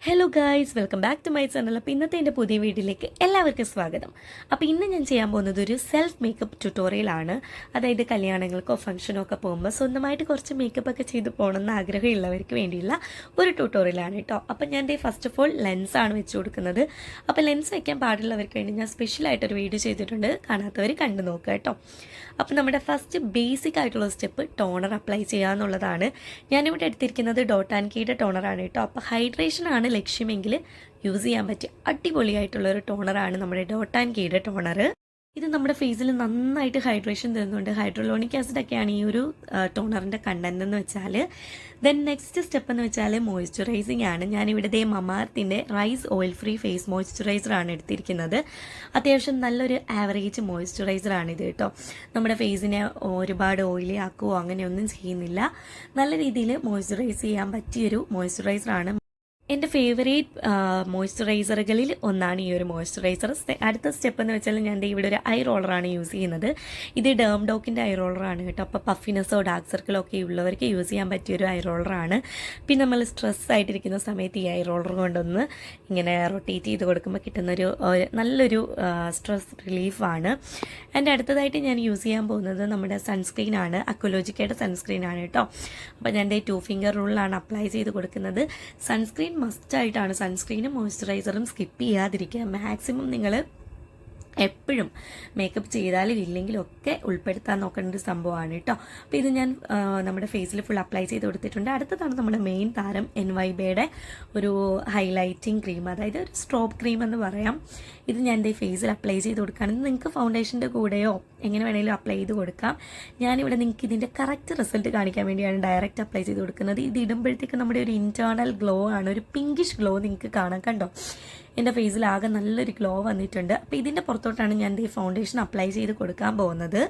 Hello guys, welcome back to my channel. അപ്പോൾ ഇന്നത്തെ എൻ്റെ പുതിയ വീഡിയോയിലേക്ക് എല്ലാവർക്കും സ്വാഗതം. അപ്പോൾ ഇന്ന് ഞാൻ ചെയ്യാൻ പോകുന്നത് ഒരു സെൽഫ് മേക്കപ്പ് ട്യൂട്ടോറിയലാണ്. അതായത് കല്യാണങ്ങൾക്കോ ഫംഗ്ഷനോ ഒക്കെ പോകുമ്പോൾ സ്വന്തമായിട്ട് കുറച്ച് മേക്കപ്പ് ഒക്കെ ചെയ്ത് പോകണമെന്ന് ആഗ്രഹമുള്ളവർക്ക് വേണ്ടിയുള്ള ഒരു ട്യൂട്ടോറിയലാണ് കേട്ടോ. അപ്പോൾ ഞാൻ ഫസ്റ്റ് ഓഫ് ഓൾ ലെൻസാണ് വെച്ച് കൊടുക്കുന്നത്. അപ്പോൾ ലെൻസ് വയ്ക്കാൻ പാടുള്ളവർക്ക് വേണ്ടി ഞാൻ സ്പെഷ്യലായിട്ടൊരു വീഡിയോ ചെയ്തിട്ടുണ്ട്, കാണാത്തവർ കണ്ടു നോക്കുക കേട്ടോ. അപ്പോൾ നമ്മുടെ ഫസ്റ്റ് ബേസിക് ആയിട്ടുള്ള സ്റ്റെപ്പ് ടോണർ അപ്ലൈ ചെയ്യുക എന്നുള്ളതാണ്. ഞാനിവിടെ എടുത്തിരിക്കുന്നത് ഡോട്ട് ആൻഡ് കീയുടെ ടോണറാണ് കേട്ടോ. അപ്പോൾ ഹൈഡ്രേഷനാണ് ലക്ഷ്യമെങ്കിൽ യൂസ് ചെയ്യാൻ പറ്റിയ അടിപൊളിയായിട്ടുള്ള ഒരു ടോണറാണ് നമ്മുടെ ഡോട്ട് ആൻഡ് കീയുടെ ടോണർ. ഇത് നമ്മുടെ ഫേസിൽ നന്നായിട്ട് ഹൈഡ്രേഷൻ തരുന്നുണ്ട്. ഹൈഡ്രോലോണിക് ആസിഡ് ഒക്കെയാണ് ഈ ഒരു ടോണറിൻ്റെ കണ്ടന്റ് എന്ന് വെച്ചാൽ. ദെൻ നെക്സ്റ്റ് സ്റ്റെപ്പ് എന്ന് വെച്ചാൽ മോയ്സ്ചറൈസിങ് ആണ്. ഞാനിവിടെ മമാർത്തിൻ്റെ റൈസ് ഓയിൽ ഫ്രീ ഫേസ് മോയ്സ്ചറൈസറാണ് എടുത്തിരിക്കുന്നത്. അത്യാവശ്യം നല്ലൊരു ആവറേജ് മോയ്സ്ചറൈസറാണ് ഇത് കേട്ടോ. നമ്മുടെ ഫേസിനെ ഒരുപാട് ഓയിലി ആക്കുകയോ അങ്ങനെയൊന്നും ചെയ്യുന്നില്ല. നല്ല രീതിയിൽ മോയ്സ്ചറൈസ് ചെയ്യാൻ പറ്റിയൊരു മോയ്സ്ചറൈസറാണ്. എൻ്റെ ഫേവറേറ്റ് മോയ്സ്ചറൈസറുകളിൽ ഒന്നാണ് ഈ ഒരു മോയ്സ്ചറൈസർ. അടുത്ത സ്റ്റെപ്പ് എന്ന് വെച്ചാൽ ഞാൻ ഇവിടെ ഒരു ഐ റോളറാണ് യൂസ് ചെയ്യുന്നത്. ഇത് ഡേം ഡോക്കിൻ്റെ ഐ റോളറാണ് കേട്ടോ. അപ്പോൾ പഫിനെസ്സോ ഡാർക്ക് സർക്കിളോ ഒക്കെ ഉള്ളവർക്ക് യൂസ് ചെയ്യാൻ പറ്റിയൊരു ഐ റോളറാണ്. പിന്നെ നമ്മൾ സ്ട്രെസ് ആയിട്ടിരിക്കുന്ന സമയത്ത് ഈ ഐ റോളർ കൊണ്ടൊന്ന് ഇങ്ങനെ റൊട്ടേറ്റ് ചെയ്ത് കൊടുക്കുമ്പോൾ കിട്ടുന്നൊരു നല്ലൊരു സ്ട്രെസ് റിലീഫാണ്. എൻ്റെ അടുത്തതായിട്ട് ഞാൻ യൂസ് ചെയ്യാൻ പോകുന്നത് നമ്മുടെ സൺസ്ക്രീനാണ്. അക്വലോജിക്കയുടെ സൺസ്ക്രീനാണ് കേട്ടോ. അപ്പോൾ ഞാൻ 2 ഫിംഗർ റൂളിലാണ് അപ്ലൈ ചെയ്ത് കൊടുക്കുന്നത്. സൺസ്ക്രീൻ മസ്റ്റായിട്ടാണ്. സൺസ്ക്രീനും മോയ്സ്ചറൈസറും സ്കിപ്പ് ചെയ്യാതിരിക്കുക. മാക്സിമം നിങ്ങൾ എപ്പോഴും മേക്കപ്പ് ചെയ്താലും ഇല്ലെങ്കിലും ഒക്കെ ഉൾപ്പെടുത്താൻ നോക്കേണ്ട ഒരു സംഭവമാണ് കേട്ടോ. അപ്പോൾ ഇത് ഞാൻ നമ്മുടെ ഫേസിൽ ഫുൾ അപ്ലൈ ചെയ്ത് കൊടുത്തിട്ടുണ്ട്. അടുത്തതാണ് നമ്മുടെ മെയിൻ താരം NYBയുടെ ഒരു ഹൈലൈറ്റിംഗ് ക്രീം, അതായത് ഒരു സ്ട്രോബ് ക്രീം എന്ന് പറയാം. ഇത് ഞാൻ എൻ്റെ ഫേസിൽ അപ്ലൈ ചെയ്ത് കൊടുക്കുകയാണെങ്കിൽ നിങ്ങൾക്ക് ഫൗണ്ടേഷൻ്റെ കൂടെയോ എങ്ങനെ വേണമെങ്കിലും അപ്ലൈ ചെയ്ത് കൊടുക്കാം. ഞാനിവിടെ നിങ്ങൾക്ക് ഇതിൻ്റെ കറക്റ്റ് റിസൾട്ട് കാണിക്കാൻ വേണ്ടിയാണ് ഡയറക്റ്റ് അപ്ലൈ ചെയ്ത് കൊടുക്കുന്നത്. ഇത് ഇടുമ്പോഴത്തേക്ക് നമ്മുടെ ഒരു ഇൻറ്റേർണൽ ഗ്ലോ ആണ്, ഒരു പിങ്കിഷ് ഗ്ലോ നിങ്ങൾക്ക് കാണാൻ. കണ്ടോ, എൻ്റെ ഫേസിൽ ആകെ നല്ലൊരു ഗ്ലോ വന്നിട്ടുണ്ട്. അപ്പോൾ ഇതിൻ്റെ പുറത്തോട്ടാണ് ഞാൻ ഈ ഫൗണ്ടേഷൻ അപ്ലൈ ചെയ്ത് കൊടുക്കാൻ പോകുന്നത്.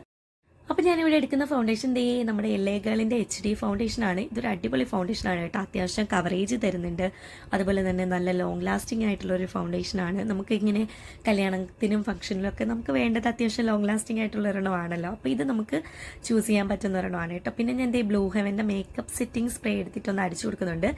അപ്പോൾ ഞാനിവിടെ എടുക്കുന്ന ഫൗണ്ടേഷൻ നമ്മുടെ LA Girlന്റെ HD ഫൗണ്ടേഷനാണ്. ഇതൊരു അടിപൊളി ഫൗണ്ടേഷനാണ് കേട്ടോ. അത്യാവശ്യം കവറേജ് തരുന്നുണ്ട്. അതുപോലെ തന്നെ നല്ല ലോങ് ലാസ്റ്റിംഗ് ആയിട്ടുള്ളൊരു ഫൗണ്ടേഷനാണ്. നമുക്ക് ഇങ്ങനെ കല്യാണത്തിനും ഫംഗ്ഷനിലൊക്കെ നമുക്ക് വേണ്ടത് അത്യാവശ്യം ലോങ് ലാസ്റ്റിംഗ് ആയിട്ടുള്ള ഒരെണ്ണമാണല്ലോ. അപ്പോൾ ഇത് നമുക്ക് ചൂസ് ചെയ്യാൻ പറ്റുന്ന ഒരെണ്ണമാണ് കേട്ടോ. പിന്നെ ഞാൻ ബ്ലൂ ഹെവൻ്റെ മേക്കപ്പ് സെറ്റിംഗ് സ്പ്രേ എടുത്തിട്ടൊന്ന് അടിച്ചു കൊടുക്കുന്നുണ്ട്.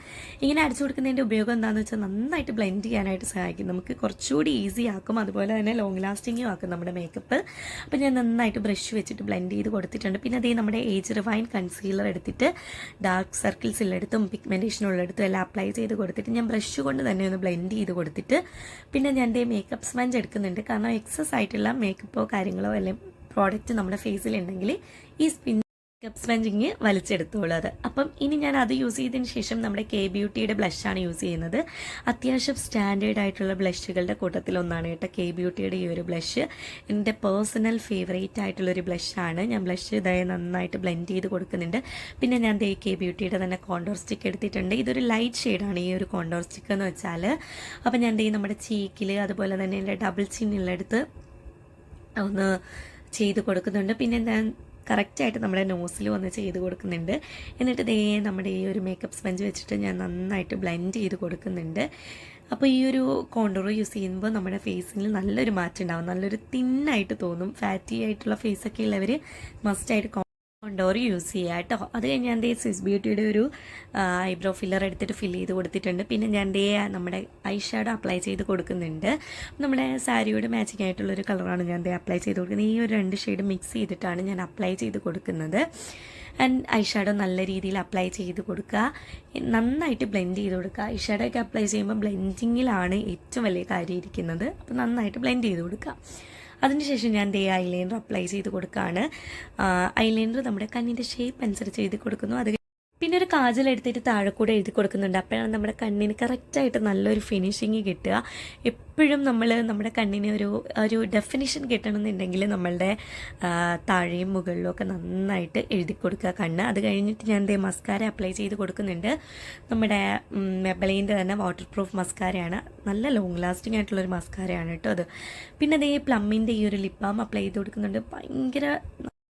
ഇങ്ങനെ അടിച്ചു കൊടുക്കുന്നതിൻ്റെ ഉപയോഗം എന്താണെന്ന് വെച്ചാൽ നന്നായിട്ട് ബ്ലെൻഡ് ചെയ്യാനായിട്ട് സഹായിക്കും. നമുക്ക് കുറച്ചുകൂടി ഈസി ആക്കും, അതുപോലെ തന്നെ ലോങ് ലാസ്റ്റിംഗും ആക്കും നമ്മുടെ മേക്കപ്പ്. അപ്പോൾ ഞാൻ നന്നായിട്ട് ബ്രഷ് വെച്ചിട്ട് ബ്ലെൻഡ് ചെയ്ത് കൊടുത്തിട്ടുണ്ട്. പിന്നെ അതേ നമ്മുടെ ഏജ് റിഫൈൻ കൺസീലർ എടുത്തിട്ട് ഡാർക്ക് സർക്കിൾസ് ഉള്ളിടത്തും പിഗ്മെൻറ്റേഷൻ ഉള്ളിടത്തും എല്ലാം അപ്ലൈ ചെയ്ത് കൊടുത്തിട്ട് ഞാൻ ബ്രഷ് കൊണ്ട് തന്നെ ഒന്ന് ബ്ലെൻഡ് ചെയ്ത് കൊടുത്തിട്ട് പിന്നെ ഞാൻ മേക്കപ്പ് സ്പഞ്ച് എടുക്കുന്നുണ്ട്. കാരണം എക്സസ് ആയിട്ടുള്ള മേക്കപ്പോ കാര്യങ്ങളോ എല്ലാം പ്രോഡക്റ്റ് നമ്മുടെ ഫേസിലുണ്ടെങ്കിൽ ഈ മേക്കപ്പ് സ്പഞ്ചിങ് വലിച്ചെടുത്തോളൂ അത്. അപ്പം ഇനി ഞാൻ അത് യൂസ് ചെയ്തതിന് ശേഷം നമ്മുടെ K-Beautyയുടെ ബ്ലഷാണ് യൂസ് ചെയ്യുന്നത്. അത്യാവശ്യം സ്റ്റാൻഡേർഡ് ആയിട്ടുള്ള ബ്ലഷുകളുടെ കൂട്ടത്തിലൊന്നാണ് കേട്ടോ K-Beautyയുടെ ഈ ഒരു ബ്ലഷ്. എൻ്റെ പേഴ്സണൽ ഫേവറേറ്റ് ആയിട്ടുള്ളൊരു ബ്ലഷാണ്. ഞാൻ ബ്ലഷ് ഇതായി നന്നായിട്ട് ബ്ലെൻഡ് ചെയ്ത് കൊടുക്കുന്നുണ്ട്. പിന്നെ ഞാൻ K-Beautyയുടെ തന്നെ കോണ്ടോർ സ്റ്റിക്ക് എടുത്തിട്ടുണ്ട്. ഇതൊരു ലൈറ്റ് ഷെയ്ഡാണ് ഈ ഒരു കോണ്ടോർ സ്റ്റിക്ക് എന്ന് വെച്ചാൽ. അപ്പം ഞാൻ നമ്മുടെ ചീക്കിൽ അതുപോലെ തന്നെ എൻ്റെ ഡബിൾ ചിന്നുള്ളടുത്ത് ഒന്ന് ചെയ്ത് കൊടുക്കുന്നുണ്ട്. പിന്നെ ഞാൻ കറക്റ്റായിട്ട് നമ്മുടെ നോസിൽ വന്ന് ചെയ്ത് കൊടുക്കുന്നുണ്ട്. എന്നിട്ട് നമ്മുടെ ഈ ഒരു മേക്കപ്പ് സ്പഞ്ച് വെച്ചിട്ട് ഞാൻ നന്നായിട്ട് ബ്ലെൻഡ് ചെയ്ത് കൊടുക്കുന്നുണ്ട്. അപ്പോൾ ഈ ഒരു കോണ്ടോർ യൂസ് ചെയ്യുമ്പോൾ നമ്മുടെ ഫേസിൽ നല്ലൊരു മാറ്റം ഉണ്ടാവും, നല്ലൊരു തിന്നായിട്ട് തോന്നും. ഫാറ്റി ആയിട്ടുള്ള ഫേസൊക്കെ ഉള്ളവർ മസ്റ്റായിട്ട് കോണ്ടോർ യൂസ് ചെയ്യുക കേട്ടോ. അത് കഴിഞ്ഞ് ഞാൻ സ്വിസ് ബ്യൂട്ടിയുടെ ഒരു ഐബ്രോ ഫില്ലർ എടുത്തിട്ട് ഫില്ല് ചെയ്ത് കൊടുത്തിട്ടുണ്ട്. പിന്നെ ഞാൻ നമ്മുടെ ഐ ഷാഡോ അപ്ലൈ ചെയ്ത് കൊടുക്കുന്നുണ്ട്. നമ്മുടെ സാരിയോട് മാച്ചിങ് ആയിട്ടുള്ളൊരു കളറാണ് ഞാൻ അപ്ലൈ ചെയ്ത് കൊടുക്കുന്നത്. ഈ ഒരു 2 ഷെയ്ഡ് മിക്സ് ചെയ്തിട്ടാണ് ഞാൻ അപ്ലൈ ചെയ്ത് കൊടുക്കുന്നത്. ആൻഡ് ഐ ഷാഡോ നല്ല രീതിയിൽ അപ്ലൈ ചെയ്ത് കൊടുക്കുക, നന്നായിട്ട് ബ്ലെൻഡ് ചെയ്ത് കൊടുക്കുക. ഐ ഷാഡോ ഒക്കെ അപ്ലൈ ചെയ്യുമ്പോൾ ബ്ലെൻഡിങ്ങിലാണ് ഏറ്റവും വലിയ കാര്യം ഇരിക്കുന്നത്. അപ്പോൾ നന്നായിട്ട് ബ്ലെൻഡ് ചെയ്ത് കൊടുക്കുക. അതിനുശേഷം ഞാൻ ഐലൈനർ അപ്ലൈ ചെയ്ത് കൊടുക്കുകയാണ്. ഐലൈനർ നമ്മുടെ കണ്ണിൻ്റെ ഷേപ്പ് അനുസരിച്ച് എഴുതി കൊടുക്കുന്നു. അത് പിന്നെ ഒരു കാജൽ എടുത്തിട്ട് താഴെ കൂടെ എഴുതി കൊടുക്കുന്നുണ്ട്. അപ്പോഴാണ് നമ്മുടെ കണ്ണിന് കറക്റ്റായിട്ട് നല്ലൊരു ഫിനിഷിങ് കിട്ടുക. എപ്പോഴും നമ്മൾ നമ്മുടെ കണ്ണിന് ഒരു ഡെഫിനിഷൻ കിട്ടണമെന്നുണ്ടെങ്കിൽ നമ്മളുടെ താഴെയും മുകളിലും ഒക്കെ നന്നായിട്ട് എഴുതി കൊടുക്കുക കണ്ണ്. അത് കഴിഞ്ഞിട്ട് ഞാൻ മസ്കാര അപ്ലൈ ചെയ്ത് കൊടുക്കുന്നുണ്ട്. നമ്മുടെ മെബലൈൻ്റെ തന്നെ വാട്ടർ പ്രൂഫ് മസ്കാരയാണ്. നല്ല ലോങ് ലാസ്റ്റിംഗ് ആയിട്ടുള്ളൊരു മസ്കാരയാണ് കേട്ടോ അത്. പിന്നെ പ്ലമ്മിൻ്റെ ഈ ഒരു ലിപ് ബാം അപ്ലൈ ചെയ്ത് കൊടുക്കുന്നുണ്ട്. ഭയങ്കര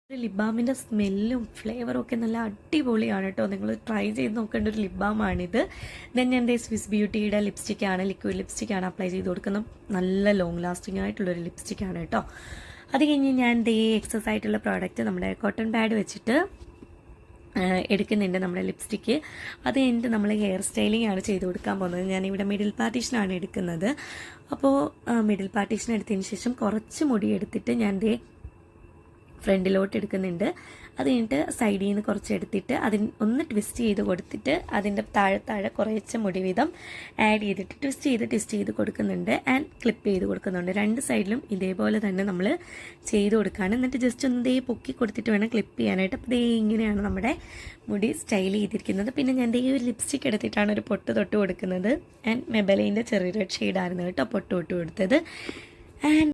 ലിപ് ബാമിൻ്റെ സ്മെല്ലും ഫ്ലേവറും ഒക്കെ നല്ല അടിപൊളിയാണ് കേട്ടോ. നിങ്ങൾ ട്രൈ ചെയ്ത് നോക്കേണ്ട ഒരു ലിപ് ബാമാണിത്. ദെൻ ഞാൻ സ്വിസ് ബ്യൂട്ടിയുടെ ലിപ്സ്റ്റിക്കാണ്, ലിക്വിഡ് ലിപ്സ്റ്റിക്കാണ് അപ്ലൈ ചെയ്ത് കൊടുക്കുന്നത്. നല്ല ലോങ് ലാസ്റ്റിംഗ് ആയിട്ടുള്ളൊരു ലിപ്സ്റ്റിക്കാണ് കേട്ടോ. അത് കഴിഞ്ഞ് ഞാൻ എക്സസ് ആയിട്ടുള്ള പ്രോഡക്റ്റ് നമ്മുടെ കോട്ടൺ പാഡ് വെച്ചിട്ട് എടുക്കുന്നുണ്ട് നമ്മുടെ ലിപ്സ്റ്റിക്ക്. അത് കഴിഞ്ഞിട്ട് നമ്മൾ ഹെയർ സ്റ്റൈലിംഗ് ആണ് ചെയ്ത് കൊടുക്കാൻ പോകുന്നത്. ഞാനിവിടെ മിഡിൽ പാർട്ടീഷനാണ് എടുക്കുന്നത്. അപ്പോൾ മിഡിൽ പാർട്ടീഷൻ എടുത്തതിന് ശേഷം കുറച്ച് മുടി എടുത്തിട്ട് ഞാൻ ദേ ഫ്രണ്ടിലോട്ട് എടുക്കുന്നുണ്ട്. അത് കഴിഞ്ഞിട്ട് സൈഡിൽ നിന്ന് കുറച്ച് എടുത്തിട്ട് ഒന്ന് ട്വിസ്റ്റ് ചെയ്ത് കൊടുത്തിട്ട് അതിൻ്റെ താഴെ കുറച്ച് മുടി വീതം ആഡ് ചെയ്തിട്ട് ട്വിസ്റ്റ് ചെയ്ത് കൊടുക്കുന്നുണ്ട്. ആൻഡ് ക്ലിപ്പ് ചെയ്ത് കൊടുക്കുന്നുണ്ട്. രണ്ട് സൈഡിലും ഇതേപോലെ തന്നെ നമ്മൾ ചെയ്ത് കൊടുക്കുകയാണ്. എന്നിട്ട് ജസ്റ്റ് ഒന്ന് ദേ പൊക്കി കൊടുത്തിട്ട് വേണം ക്ലിപ്പ് ചെയ്യാനായിട്ട്. അപ്പോൾ ദേ ഇങ്ങനെയാണ് നമ്മുടെ മുടി സ്റ്റൈൽ ചെയ്തിരിക്കുന്നത്. പിന്നെ ഞാൻ ദേ ഒരു ലിപ്സ്റ്റിക് എടുത്തിട്ടാണ് ഒരു പൊട്ട് തൊട്ട് കൊടുക്കുന്നത്. ആൻഡ് മെബലൈൻ്റെ ചെറിയൊരു ഷെയ്ഡായിരുന്നു കേട്ടോ പൊട്ട് തൊട്ട് കൊടുത്തത്. ആൻഡ്